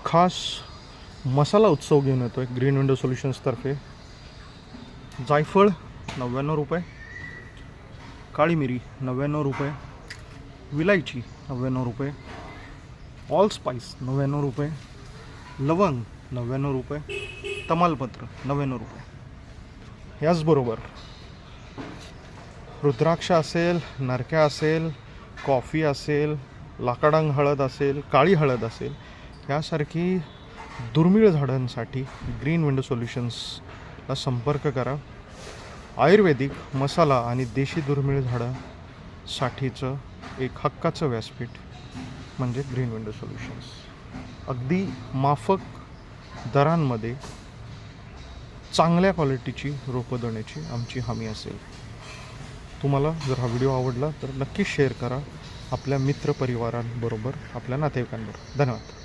खास मसाला उत्सव घेऊन येतो आहे ग्रीन विंडो सोल्युशन्सतर्फे. जायफळ 99 रुपये, काळी मिरी 99 रुपये, विलायची 99 रुपये, ऑल स्पाइस 99 रुपये, लवंग 99 रुपये, तमालपत्र 99 रुपये. याचबरोबर रुद्राक्ष असेल, नरक्या असेल, कॉफी असेल, लाकडांग हळद असेल, काळी हळद असेल, यासारखी दुर्मिळ झाडांसाठी ग्रीन विंडो सोल्युशन्सला संपर्क करा. आयुर्वेदिक मसाला आणि देशी दुर्मिळ झाडांसाठीचं एक हक्काचं व्यासपीठ म्हणजे ग्रीन विंडो सोल्युशन्स. अगदी माफक दरांमध्ये चांगल्या क्वालिटीची रोपं देण्याची आमची हमी असेल. तुम्हाला जर हा व्हिडिओ आवडला तर नक्की शेअर करा आपल्या मित्रपरिवारांबरोबर, आपल्या नातेवाईकांबरोबर. धन्यवाद.